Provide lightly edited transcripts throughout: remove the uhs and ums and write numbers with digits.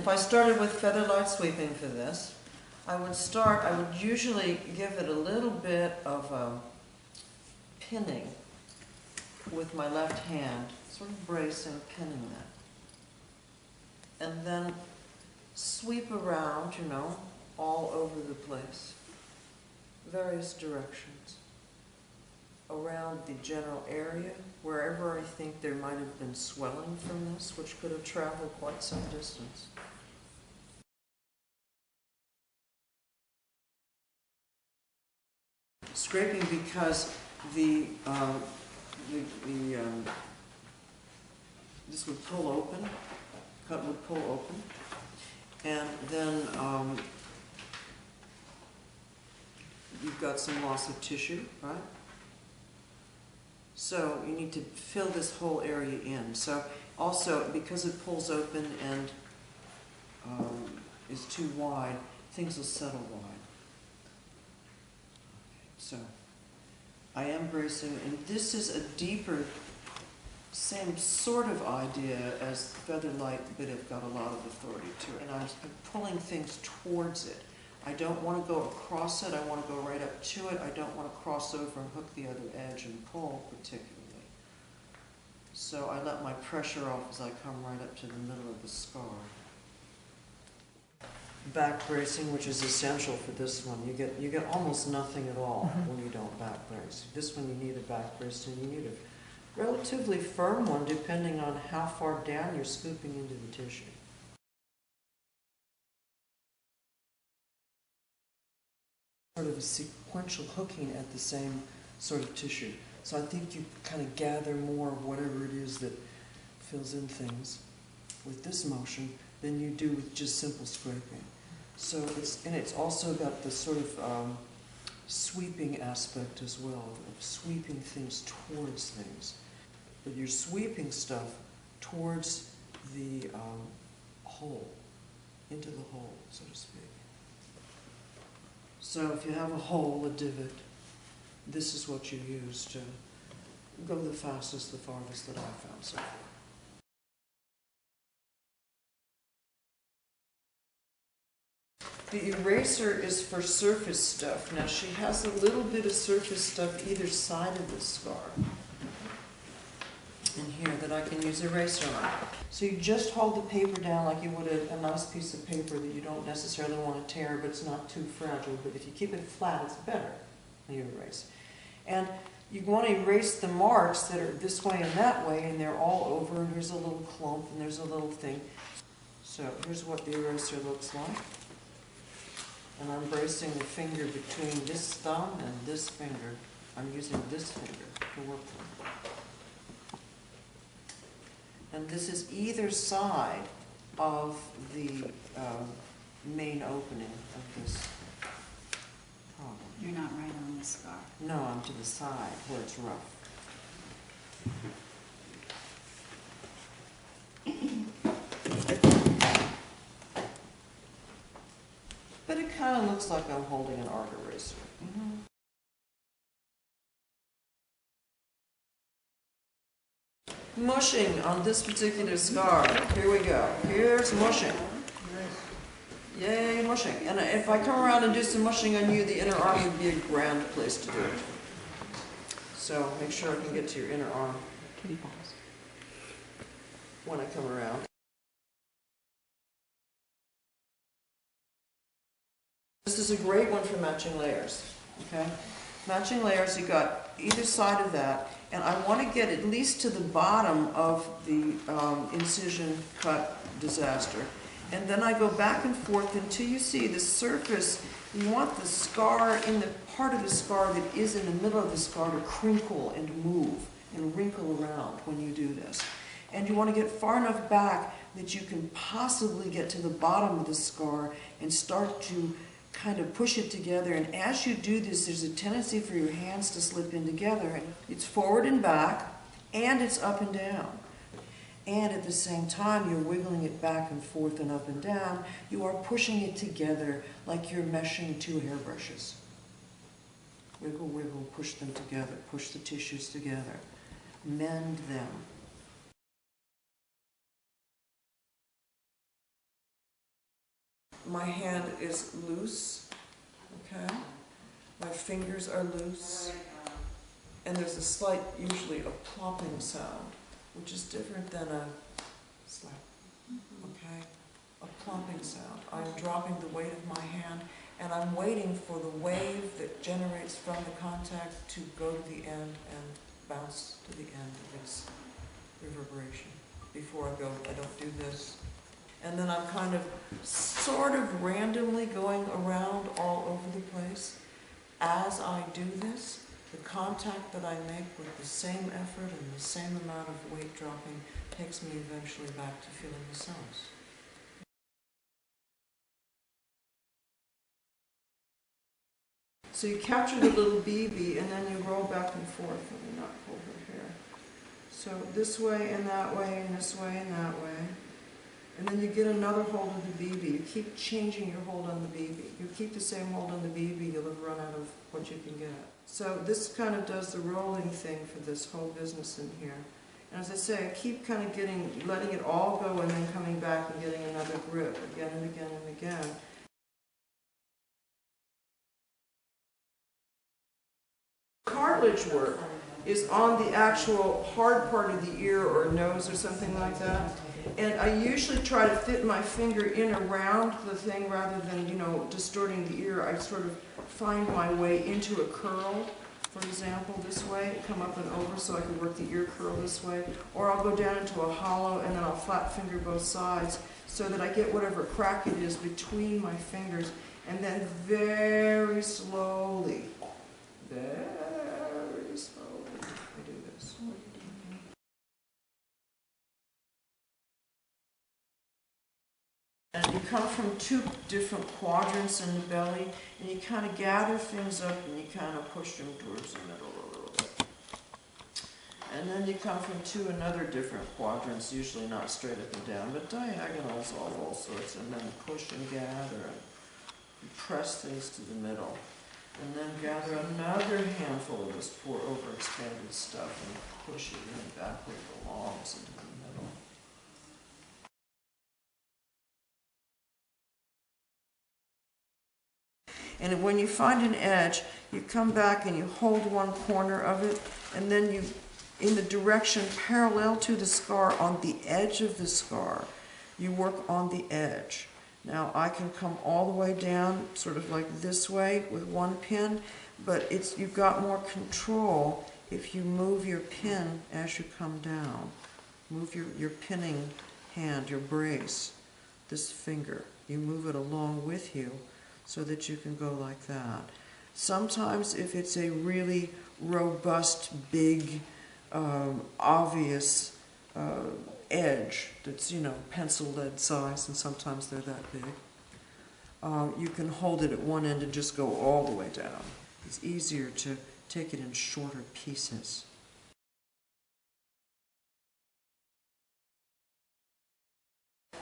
If I started with feather light sweeping for this, I would usually give it a little bit of pinning with my left hand, sort of bracing, pinning that. And then sweep around, you know, all over the place, various directions, around the general area, wherever I think there might have been swelling from this, which could have traveled quite some distance. Scraping because this would pull open, cut would pull open, and then you've got some loss of tissue, right? So you need to fill this whole area in. So also, because it pulls open and is too wide, things will settle wide. So I am bracing, and this is a deeper, same sort of idea as feather light, but it's got a lot of authority to it. And I'm pulling things towards it. I don't want to go across it, I want to go right up to it. I don't want to cross over and hook the other edge and pull particularly. So I let my pressure off as I come right up to the middle of the scar. Back bracing, which is essential for this one. You get almost nothing at all when you don't back brace. This one you need a back brace, and you need a relatively firm one depending on how far down you're scooping into the tissue. Sort of a sequential hooking at the same sort of tissue. So I think you kind of gather more of whatever it is that fills in things with this motion than you do with just simple scraping. So it's also got the sort of sweeping aspect as well, of sweeping things towards things. But you're sweeping stuff towards the hole, into the hole, so to speak. So if you have a hole, a divot, this is what you use to go the fastest, the farthest that I've found so far. The eraser is for surface stuff. Now she has a little bit of surface stuff either side of the scar in here that I can use eraser on. So you just hold the paper down like you would a nice piece of paper that you don't necessarily want to tear, but it's not too fragile. But if you keep it flat, it's better when you erase. And you want to erase the marks that are this way and that way, and they're all over, and here's a little clump, and there's a little thing. So here's what the eraser looks like. And I'm bracing the finger between this thumb and this finger. I'm using this finger to work with. And this is either side of the main opening of this problem. You're not right on the scar. No, I'm to the side where it's rough. But it kind of looks like I'm holding an art eraser. Mushing on this particular scar. Here we go. Here's mushing. Yay, mushing. And if I come around and do some mushing on you, the inner arm would be a grand place to do it. So make sure I can get to your inner arm when I come around. This is a great one for matching layers, okay? Matching layers, you got either side of that, and I want to get at least to the bottom of the incision cut disaster. And then I go back and forth until you see the surface. You want the scar, in the part of the scar that is in the middle of the scar, to crinkle and move and wrinkle around when you do this. And you want to get far enough back that you can possibly get to the bottom of the scar and start to kind of push it together. And as you do this, there's a tendency for your hands to slip in together. And it's forward and back, and it's up and down. And at the same time, you're wiggling it back and forth and up and down. You are pushing it together like you're meshing two hairbrushes. Wiggle, wiggle, push them together, push the tissues together, mend them. my hand is loose, okay? My fingers are loose, and there's a slight, usually a plopping sound, which is different than a slap, okay? A plopping sound. I'm dropping the weight of my hand, and I'm waiting for the wave that generates from the contact to go to the end and bounce to the end of its reverberation. Before I go, I don't do this. And then I'm kind of, sort of randomly going around all over the place. As I do this, the contact that I make with the same effort and the same amount of weight dropping takes me eventually back to feeling the sounds. So you capture the little BB and then you roll back and forth. Let me not pull her hair. So this way and that way and this way and that way. And then you get another hold of the BB. You keep changing your hold on the BB. You keep the same hold on the BB, you'll have run out of what you can get. So this kind of does the rolling thing for this whole business in here. And as I say, I keep kind of letting it all go and then coming back and getting another grip again and again and again. Cartilage work is on the actual hard part of the ear or nose or something like that. And I usually try to fit my finger in around the thing rather than, you know, distorting the ear. I sort of find my way into a curl, for example, this way, come up and over so I can work the ear curl this way. Or I'll go down into a hollow and then I'll flat finger both sides so that I get whatever crack it is between my fingers. And then very slowly, very slowly, I do this. And you come from two different quadrants in the belly, and you kind of gather things up and you kind of push them towards the middle a little bit. And then you come from another different quadrants, usually not straight up and down, but diagonals, all sorts, and then push and gather and press things to the middle. And then gather another handful of this poor overexpanded stuff and push it in back where it belongs into the middle. And when you find an edge, you come back and you hold one corner of it, and then you, in the direction parallel to the scar, on the edge of the scar, you work on the edge. Now I can come all the way down, sort of like this way with one pin, but you've got more control if you move your pin as you come down. Move your pinning hand, your brace, this finger. You move it along with you so that you can go like that. Sometimes if it's a really robust, big, obvious edge that's, you know, pencil lead size, and sometimes they're that big, you can hold it at one end and just go all the way down. It's easier to take it in shorter pieces.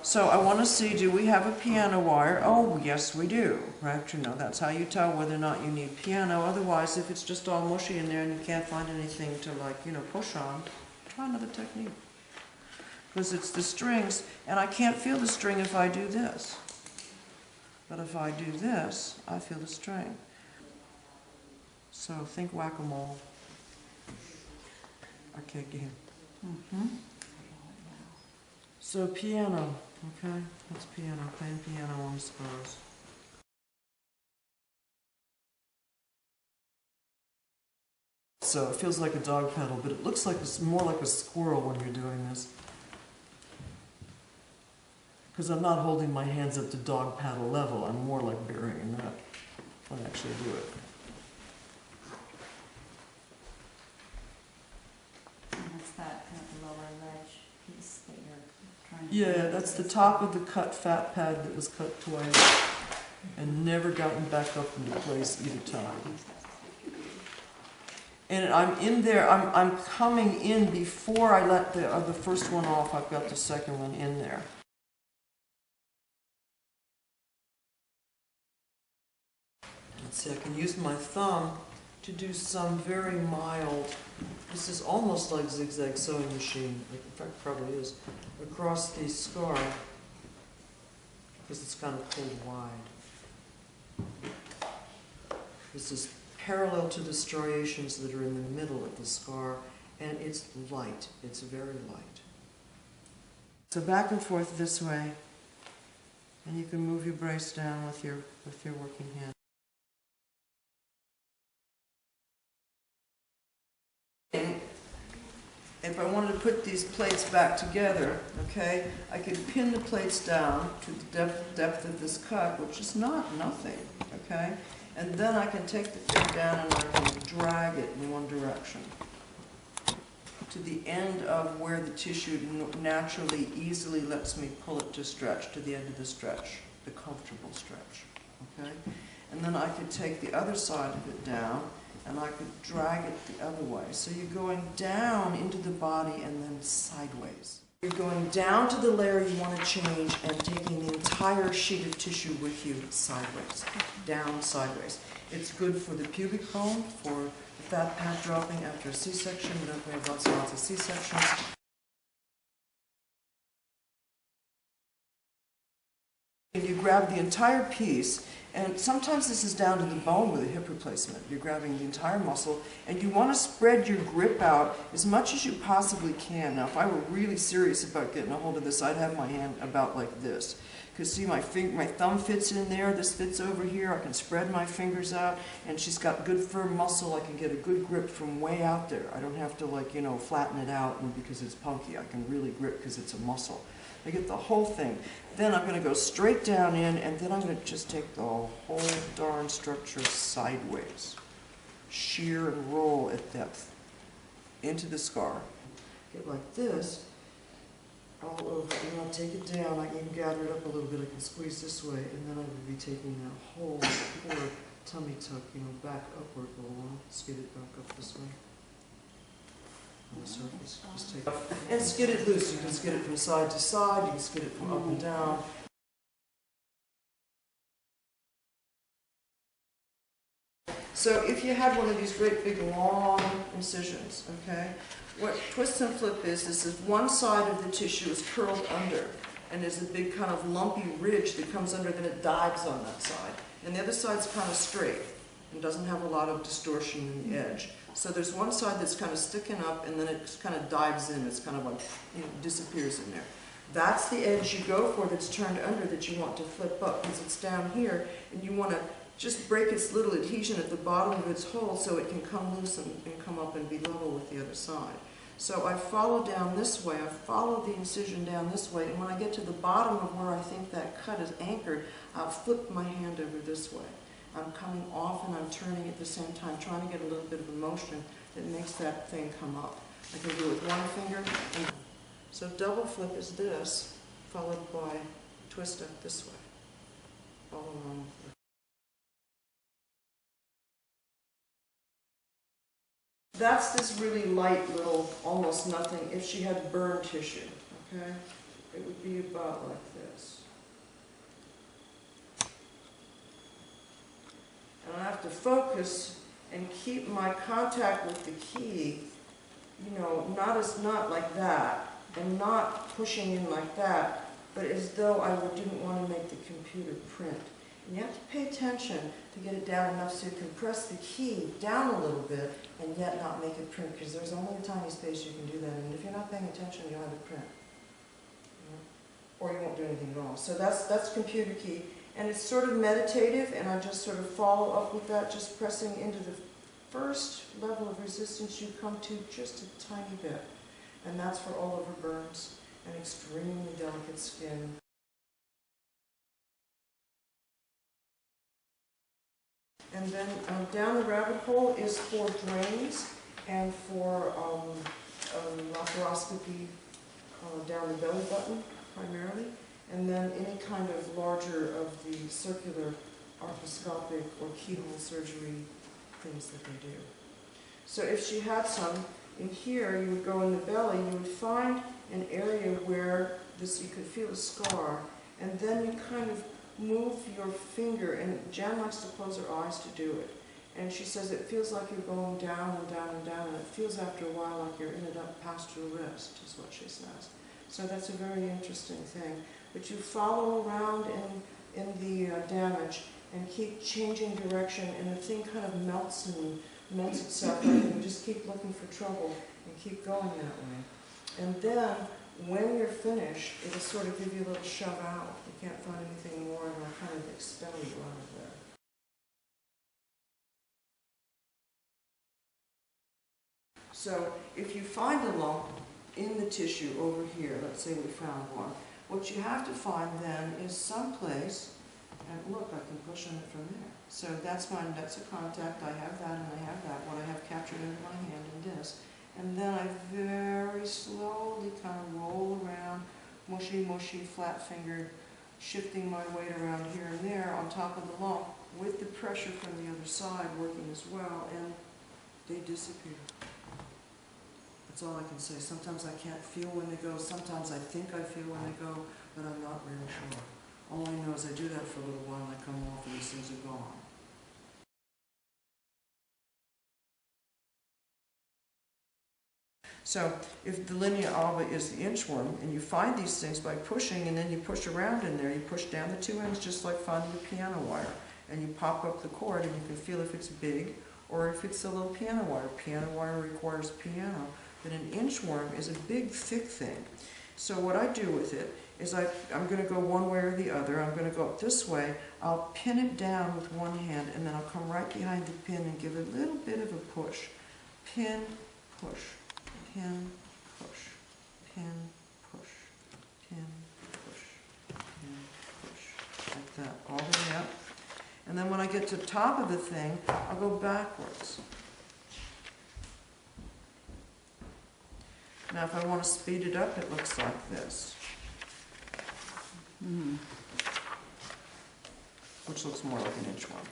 So I want to see, do we have a piano wire? Oh, yes we do, right? You know, that's how you tell whether or not you need piano. Otherwise, if it's just all mushy in there and you can't find anything to, like, you know, push on, try another technique. Because it's the strings, and I can't feel the string if I do this. But if I do this, I feel the string. So think whack-a-mole. Arcade game. So piano, okay? That's piano, playing piano on scars. So it feels like a dog pedal, but it looks like it's more like a squirrel when you're doing this. Because I'm not holding my hands up to dog paddle level, I'm more like burying a nut when I actually do it. And that's that kind of lower ledge piece that you're trying to... Yeah, that's the top of the cut fat pad that was cut twice and never gotten back up into place either time. And I'm in there, I'm coming in before I let the first one off. I've got the second one in there. Let's see, I can use my thumb to do some very mild, this is almost like zigzag sewing machine, in fact probably is, across the scar. because it's kind of pulled wide. This is parallel to the striations that are in the middle of the scar, and it's light. It's very light. So back and forth this way, and you can move your brace down with your working hand. If I wanted to put these plates back together, okay, I could pin the plates down to the depth of this cut, which is nothing, okay? And then I can take the thing down and I can drag it in one direction to the end of where the tissue naturally, easily lets me pull it to stretch, to the end of the stretch, the comfortable stretch, okay? And then I could take the other side of it down and I could drag it the other way. So you're going down into the body and then sideways. You're going down to the layer you want to change and taking the entire sheet of tissue with you sideways, down sideways. It's good for the pubic bone, for the fat pad dropping after a C-section. We have lots and lots of C-sections. And you grab the entire piece, and sometimes this is down to the bone with a hip replacement. You're grabbing the entire muscle, and you want to spread your grip out as much as you possibly can. Now, if I were really serious about getting a hold of this, I'd have my hand about like this. Because see, my thumb fits in there, this fits over here, I can spread my fingers out, and she's got good firm muscle, I can get a good grip from way out there. I don't have to, like, you know, flatten it out and because it's punky. I can really grip because it's a muscle. I get the whole thing. Then I'm going to go straight down in, and then I'm going to just take the whole darn structure sideways. Shear and roll at depth into the scar. Get like this, all over, and I'll take it down. I can gather it up a little bit. I can squeeze this way, and then I will be taking that whole poor tummy tuck, you know, back upward a little while. Skid it back up this way. On the surface, just take it up and skid it loose. You can skid it from side to side, you can skid it from up and down. So if you had one of these great big long incisions, okay, what twist and flip is if one side of the tissue is curled under and there's a big kind of lumpy ridge that comes under, then it dives on that side. And the other side's kind of straight and doesn't have a lot of distortion in the edge. So there's one side that's kind of sticking up and then it kind of dives in. It's kind of like, you know, disappears in there. That's the edge you go for that's turned under that you want to flip up because it's down here and you want to just break its little adhesion at the bottom of its hole so it can come loose and come up and be level with the other side. So I follow down this way, I follow the incision down this way, and when I get to the bottom of where I think that cut is anchored, I'll flip my hand over this way. I'm coming off and I'm turning at the same time, trying to get a little bit of a motion that makes that thing come up. I can do it with one finger. And so double flip is this, followed by twist up this way. Follow along with it. That's this really light little, almost nothing. If she had burn tissue, okay, it would be about like this. And I have to focus and keep my contact with the key, you know, not like that, and not pushing in like that, but as though I didn't want to make the computer print. And you have to pay attention to get it down enough so you can press the key down a little bit and yet not make it print, because there's only a tiny space you can do that, and if you're not paying attention, you'll have it print. You know? Or you won't do anything at all. So that's computer key. And it's sort of meditative, and I just sort of follow up with that, just pressing into the first level of resistance you come to just a tiny bit. And that's for all over burns and extremely delicate skin. And then down the rabbit hole is for drains and for laparoscopy down the belly button primarily. And then any kind of larger of the circular arthroscopic or keyhole surgery things that they do. So if she had some, in here you would go in the belly, you would find an area where you could feel a scar, and then you kind of move your finger, and Jan likes to close her eyes to do it. And she says it feels like you're going down and down and down, and it feels after a while like you're in it up past your wrist, is what she says. So that's a very interesting thing. But you follow around in the damage and keep changing direction, and the thing kind of melts itself up, and you just keep looking for trouble and keep going that way. And then, when you're finished, it'll sort of give you a little shove out. You can't find anything more, and it'll kind of expel you out of there. So, if you find a lump in the tissue over here, let's say we found one, what you have to find then is someplace, and look, I can push on it from there. So that's mine, that's a contact, I have that and I have that, what I have captured in my hand in this. And then I very slowly kind of roll around, mushy, flat-fingered, shifting my weight around here and there on top of the lump with the pressure from the other side working as well, and they disappear. That's all I can say. Sometimes I can't feel when they go, sometimes I think I feel when they go, but I'm not really sure. All I know is I do that for a little while and I come off and these things are gone. So if the linea alba is the inchworm, and you find these things by pushing, and then you push around in there, you push down the two ends just like finding a piano wire, and you pop up the cord and you can feel if it's big or if it's a little piano wire. Piano wire requires piano, but an inchworm is a big, thick thing. So what I do with it is I'm going to go one way or the other. I'm going to go up this way. I'll pin it down with one hand, and then I'll come right behind the pin and give it a little bit of a push. Pin, push, pin, push, pin, push, pin, push, pin, push. Like that, all the way up. And then when I get to the top of the thing, I'll go backwards. Now if I want to speed it up, it looks like this. Which looks more like an inchworm.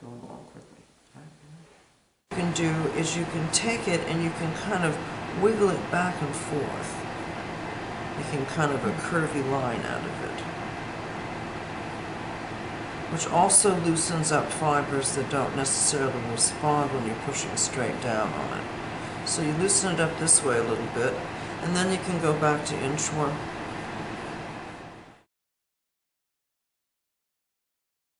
Going along quickly. What you can do is you can take it and you can kind of wiggle it back and forth, making kind of a curvy line out of it, which also loosens up fibers that don't necessarily respond when you're pushing straight down on it. So you loosen it up this way a little bit, and then you can go back to inchworm